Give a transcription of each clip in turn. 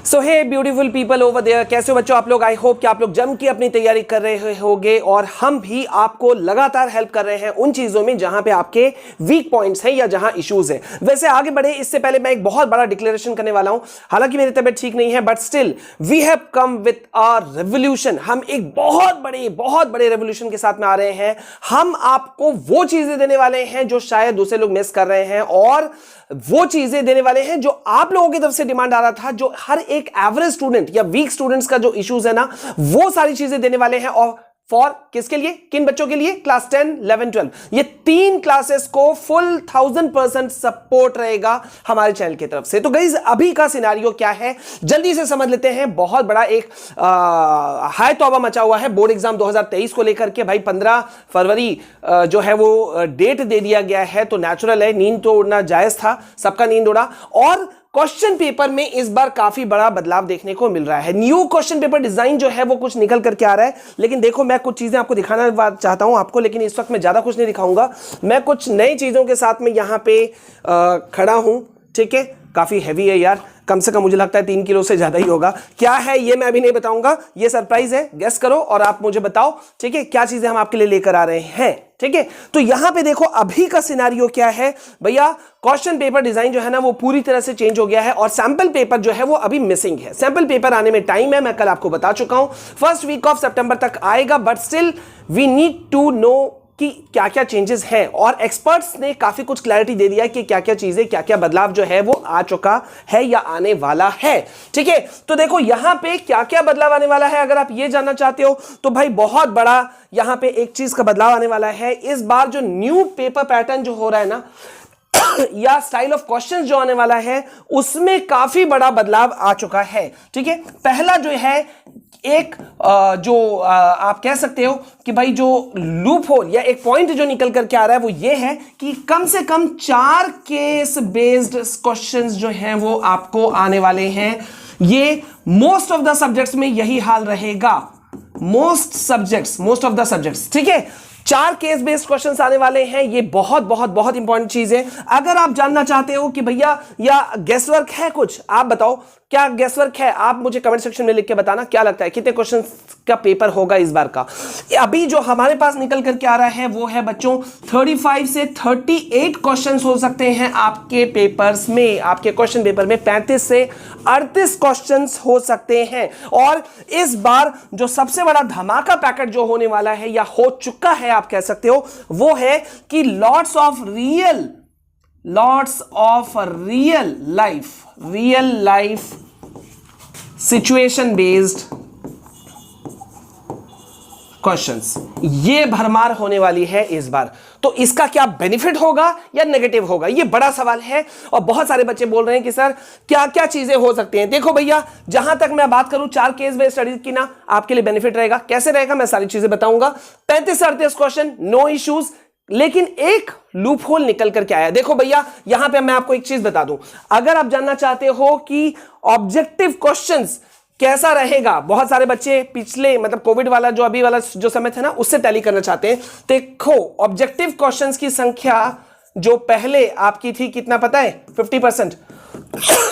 So hey beautiful people over there, कैसे हो बच्चों आप लोग। आई होप कि आप लोग जम के अपनी तैयारी कर रहे होगे और हम भी आपको लगातार हेल्प कर रहे हैं उन चीजों में जहां पे आपके वीक पॉइंट्स हैं या जहां इश्यूज हैं। वैसे आगे बढ़े इससे पहले मैं एक बहुत बड़ा डिक्लेरेशन करने वाला हूं। हालांकि मेरी तबीयत ठीक नहीं है but still we have come with a revolution. हम एक बहुत बड़े रेवोल्यूशन के साथ में आ रहे हैं। हम आपको वो चीजें देने वाले हैं जो शायद दूसरे लोग मिस कर रहे हैं और वो चीजें देने वाले हैं जो आप लोगों की तरफ से डिमांड आ रहा था, जो हर एक एवरेज स्टूडेंट या वीक स्टूडेंट्स का जो इश्यूज है ना, वो सारी चीजें देने वाले हैं। और फॉर किसके लिए, किन बच्चों के लिए, क्लास 10, 11, 12 ये तीन क्लासेस को फुल 1000% सपोर्ट रहेगा हमारे चैनल की तरफ से। तो गाइस अभी का सिनेरियो क्या है जल्दी से समझ लेते हैं। बहुत बड़ा एक हाय तौबा मचा हुआ है बोर्ड एग्जाम 2023 को लेकर के। भाई 15 फरवरी जो है वो डेट दे दिया गया है, तो नेचुरल है नींद तो उड़ना जायज था, सबका नींद उड़ा। और क्वेश्चन पेपर में इस बार काफी बड़ा बदलाव देखने को मिल रहा है। न्यू क्वेश्चन पेपर डिजाइन जो है वो कुछ निकल करके आ रहा है। लेकिन देखो मैं कुछ चीजें आपको दिखाना चाहता हूं आपको, लेकिन इस वक्त मैं ज्यादा कुछ नहीं दिखाऊंगा। मैं कुछ नई चीजों के साथ में यहां पे खड़ा हूं, ठीक है। काफी हैवी है यार, कम से कम मुझे लगता है 3 किलो से ज्यादा ही होगा। क्या है ये मैं अभी नहीं बताऊंगा, ये सरप्राइज है। गेस करो और आप मुझे बताओ, ठीक है, क्या चीजें हम आपके लिए लेकर आ रहे हैं, ठीक है। तो यहां पे देखो अभी का सिनेरियो क्या है भैया। क्वेश्चन पेपर डिजाइन जो है ना वो पूरी तरह से चेंज हो गया है और सैंपल पेपर जो है वो अभी मिसिंग है। सैंपल पेपर आने में टाइम है, मैं कल आपको बता चुका हूं, फर्स्ट वीक ऑफ सितंबर तक आएगा। But still we need to know कि क्या क्या चेंजेस हैं और एक्सपर्ट्स ने काफी कुछ क्लैरिटी दे दिया कि क्या क्या चीजें, क्या क्या बदलाव जो है वो आ चुका है या आने वाला है, ठीक है। तो देखो यहां पे क्या क्या बदलाव आने वाला है, अगर आप ये जानना चाहते हो तो भाई बहुत बड़ा यहां पे एक चीज का बदलाव आने वाला है। इस बार जो न्यू पेपर पैटर्न जो हो रहा है ना या स्टाइल ऑफ क्वेश्चंस जो आने वाला है उसमें काफी बड़ा बदलाव आ चुका है, ठीक है। पहला जो है एक आप कह सकते हो कि भाई जो लूप होल या एक पॉइंट जो निकल करके आ रहा है वो ये है कि कम से कम 4 केस बेस्ड क्वेश्चंस जो हैं वो आपको आने वाले हैं। ये मोस्ट ऑफ द सब्जेक्ट्स में यही हाल रहेगा, मोस्ट ऑफ द सब्जेक्ट्स, ठीक है। 4 केस बेस्ड क्वेश्चंस आने वाले हैं। ये बहुत इंपॉर्टेंट चीज है। अगर आप जानना चाहते हो कि भैया या गेसवर्क है कुछ, आप बताओ क्या गेसवर्क है, आप मुझे कमेंट सेक्शन में लिख के बताना क्या लगता है कितने क्वेश्चंस का पेपर होगा इस बार का। अभी जो हमारे पास निकल करके आ रहा है वो है बच्चों 35 से 38 क्वेश्चंस हो सकते हैं आपके पेपर्स में। आपके क्वेश्चन पेपर में 35 से 38 क्वेश्चंस हो सकते हैं। और इस बार जो सबसे बड़ा धमाका पैकेट जो होने वाला है या हो चुका है आप कह सकते हो, वो है कि lots of real life situation based questions, ये भरमार होने वाली है इस बार। तो इसका क्या बेनिफिट होगा या नेगेटिव होगा, ये बड़ा सवाल है। और बहुत सारे बच्चे बोल रहे हैं कि सर क्या क्या चीजें हो सकती हैं। देखो भैया जहां तक मैं बात करूं 4 केस बेस्ड स्टडीज की ना, आपके लिए बेनिफिट रहेगा। कैसे रहेगा मैं सारी चीजें बताऊंगा। 35 से 38 क्वेश्चन, नो इश्यूज। लेकिन एक लूप होल निकल करके आया। देखो भैया यहां पे मैं आपको एक चीज बता दूं, अगर आप जानना चाहते हो कि ऑब्जेक्टिव क्वेश्चंस कैसा रहेगा, बहुत सारे बच्चे पिछले मतलब कोविड वाला जो अभी वाला जो समय था ना उससे टैली करना चाहते हैं। देखो ऑब्जेक्टिव क्वेश्चंस की संख्या जो पहले आपकी थी कितना पता है, 50%,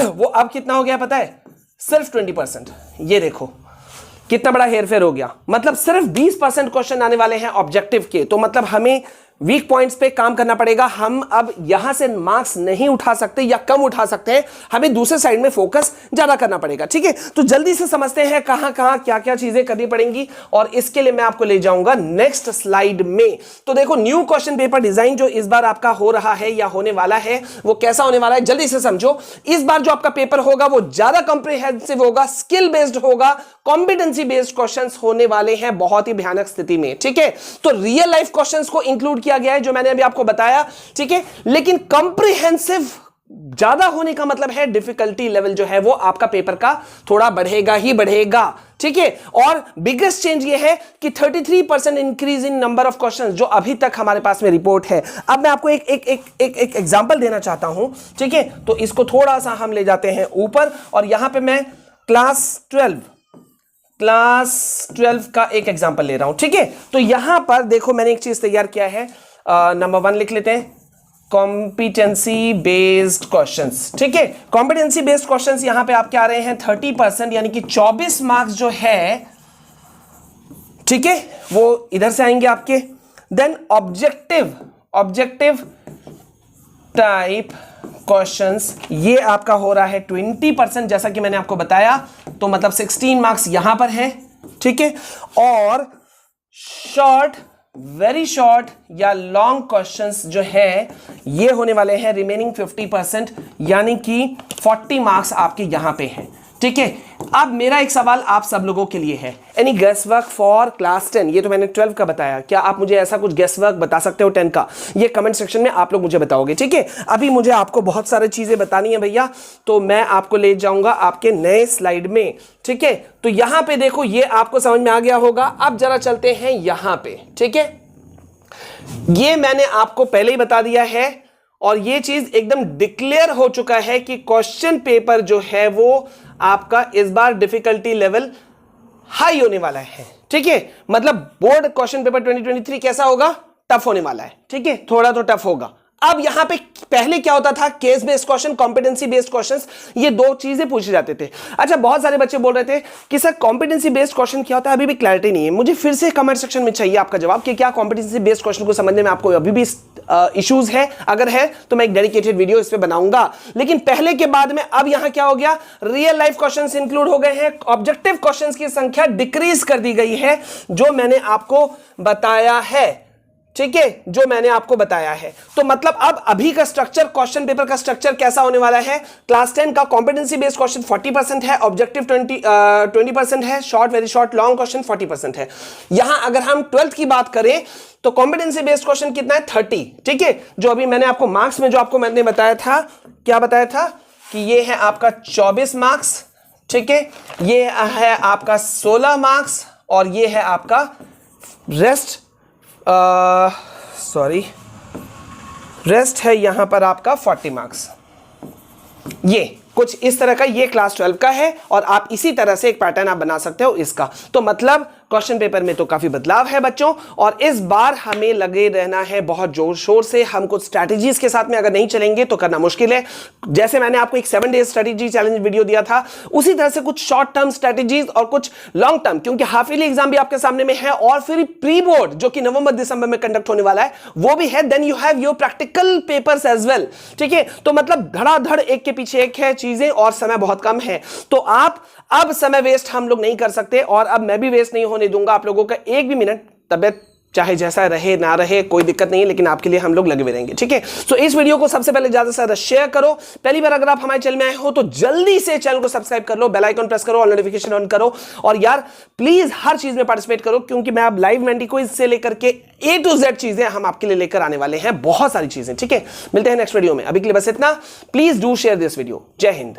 वो अब कितना हो गया पता है, सिर्फ 20%। ये देखो कितना बड़ा हेरफेर हो गया। मतलब सिर्फ 20% क्वेश्चन आने वाले हैं ऑब्जेक्टिव के। तो मतलब हमें वीक पॉइंट्स पे काम करना पड़ेगा। हम अब यहां से मार्क्स नहीं उठा सकते या कम उठा सकते हैं, हमें दूसरे साइड में फोकस ज्यादा करना पड़ेगा, ठीक है। तो जल्दी से समझते हैं कहां कहां क्या क्या चीजें करनी पड़ेंगी और इसके लिए मैं आपको ले जाऊंगा नेक्स्ट स्लाइड में। तो देखो न्यू क्वेश्चन पेपर डिजाइन जो इस बार आपका हो रहा है या होने वाला है वो कैसा होने वाला है जल्दी से समझो। इस बार जो आपका पेपर होगा वो ज्यादा कॉम्प्रिहेंसिव होगा, स्किल बेस्ड होगा, कॉम्पिटेंसी बेस्ड क्वेश्चंस होने वाले हैं बहुत ही भयानक स्थिति में, ठीक है। तो रियल लाइफ क्वेश्चंस को इंक्लूड किया गया है जो मैंने अभी आपको बताया, ठीक है। लेकिन कॉम्प्रिहेंसिव ज्यादा होने का मतलब है डिफिकल्टी लेवल जो है वो आपका पेपर का थोड़ा बढ़ेगा ही बढ़ेगा, ठीक है। और बिगेस्ट चेंज ये है कि 33% increase in number of questions जो अभी तक हमारे पास में रिपोर्ट है। अब मैं आपको एक एग्जांपल देना चाहता हूं, ठीक है। तो इसको थोड़ा सा हम ले जाते हैं ऊपर और यहां पे मैं क्लास 12 का एक एग्जांपल ले रहा हूं, ठीक है। तो यहां पर देखो मैंने एक चीज तैयार किया है, नंबर 1 लिख लेते हैं, कॉम्पिटेंसी बेस्ड क्वेश्चंस, ठीक है। कॉम्पिटेंसी बेस्ड क्वेश्चंस यहां पे आपके आ रहे हैं 30%, यानी कि 24 मार्क्स जो है, ठीक है, वो इधर से आएंगे आपके। देन ऑब्जेक्टिव टाइप क्वेश्चंस, ये आपका हो रहा है 20%, जैसा कि मैंने आपको बताया, तो मतलब 16 मार्क्स यहां पर है, ठीक है। और शॉर्ट, वेरी शॉर्ट या लॉन्ग क्वेश्चंस जो है ये होने वाले हैं रिमेनिंग 50%, यानी कि 40 मार्क्स आपके यहां पे हैं, ठीक है। अब मेरा एक सवाल आप सब लोगों के लिए है, any guess work for class 10? ये तो मैंने 12 का बताया, क्या आप मुझे ऐसा कुछ गेस वर्क बता सकते हो 10 का? ये कमेंट सेक्शन में आप लोग मुझे बताओगे, ठीक है। अभी मुझे आपको बहुत सारी चीजें बतानी है भैया, तो मैं आपको ले जाऊंगा आपके नए स्लाइड में, ठीक है। तो यहां पे देखो, ये आपको समझ में आ गया होगा। अब जरा चलते हैं यहां पे, ठीक है। ये मैंने आपको पहले ही बता दिया है और ये चीज एकदम डिक्लेयर हो चुका है कि क्वेश्चन पेपर जो है वो आपका इस बार डिफिकल्टी लेवल हाई होने वाला है, ठीक है। मतलब बोर्ड क्वेश्चन पेपर 2023 कैसा होगा? टफ होने वाला है, ठीक है, थोड़ा तो टफ होगा। अब यहां पे पहले क्या होता था, case based question, competency based questions, ये दो चीजें पूछे जाते थे। अच्छा, बहुत सारे बच्चे बोल रहे थे कि सर कॉम्पिटेंसी बेस्ड क्वेश्चन क्या होता है, अभी भी क्लैरिटी नहीं है। मुझे फिर से कमेंट सेक्शन में चाहिए आपका जवाब कि क्या कॉम्पिटेंसी बेस्ड क्वेश्चन को समझने में आपको अभी भी इश्यूज है। अगर है तो मैं एक डेडिकेटेड वीडियो इस पे बनाऊंगा। लेकिन पहले के बाद में अब यहां क्या हो गया, रियल लाइफ क्वेश्चंस इंक्लूड हो गए हैं, ऑब्जेक्टिव क्वेश्चंस की संख्या डिक्रीज कर दी गई है, जो मैंने आपको बताया है, ठीक है, जो मैंने आपको बताया है। तो मतलब अब अभी का स्ट्रक्चर, क्वेश्चन पेपर का स्ट्रक्चर कैसा होने वाला है? क्लास 10 का कॉम्पिटेंसी बेस्ड क्वेश्चन 40% है, ऑब्जेक्टिव 20% है, short, very short, long question 40% है। यहां अगर हम 12th की बात करें तो कॉम्पिटेंसी बेस्ड क्वेश्चन कितना है? 30, ठीक है। जो अभी मैंने आपको मार्क्स में जो आपको मैंने बताया था, क्या बताया था कि ये है आपका 24 मार्क्स, ठीक है, ये है आपका 16 मार्क्स और ये है आपका रेस्ट, रेस्ट है यहां पर आपका 40 मार्क्स। ये कुछ इस तरह का ये क्लास 12 का है और आप इसी तरह से एक पैटर्न आप बना सकते हो इसका। तो मतलब क्वेश्चन पेपर में तो काफी बदलाव है बच्चों, और इस बार हमें लगे रहना है बहुत जोर शोर से। हम कुछ स्ट्रैटेजीज के साथ में अगर नहीं चलेंगे तो करना मुश्किल है। जैसे मैंने आपको एक 7 डेज स्ट्रैटेजी चैलेंज वीडियो दिया था, उसी तरह से कुछ शॉर्ट टर्म स्ट्रैटेजीज और कुछ लॉन्ग टर्म, क्योंकि हाफ ईयरली एग्जाम भी आपके सामने में है और फिर प्री बोर्ड जो कि नवंबर दिसंबर में कंडक्ट होने वाला है वो भी है। Then you have your practical papers as well, ठीक है। तो मतलब धड़ाधड़ एक के पीछे एक है चीजें और समय बहुत कम है। तो आप अब समय वेस्ट हम लोग नहीं कर सकते और अब मैं भी वेस्ट नहीं होने दूंगा आप लोगों का एक भी मिनट। तबियत चाहे जैसा रहे ना रहे कोई दिक्कत नहीं है, लेकिन आपके लिए हम लोग लगे हुए रहेंगे, ठीक है। तो इस वीडियो को सबसे पहले ज्यादा से ज्यादा शेयर करो। पहली बार अगर आप हमारे चैनल में आए हो तो जल्दी से चैनल को सब्सक्राइब कर लो, बेल आइकन प्रेस करो और नोटिफिकेशन ऑन करो। और यार प्लीज हर चीज में पार्टिसिपेट करो, क्योंकि मैं अब लाइव मेंटी क्विज से लेकर के A to Z चीजें हम आपके लिए लेकर आने वाले हैं, बहुत सारी चीजें, ठीक है। मिलते हैं नेक्स्ट वीडियो में, अभी के लिए बस इतना। Please do share this video. जय हिंद।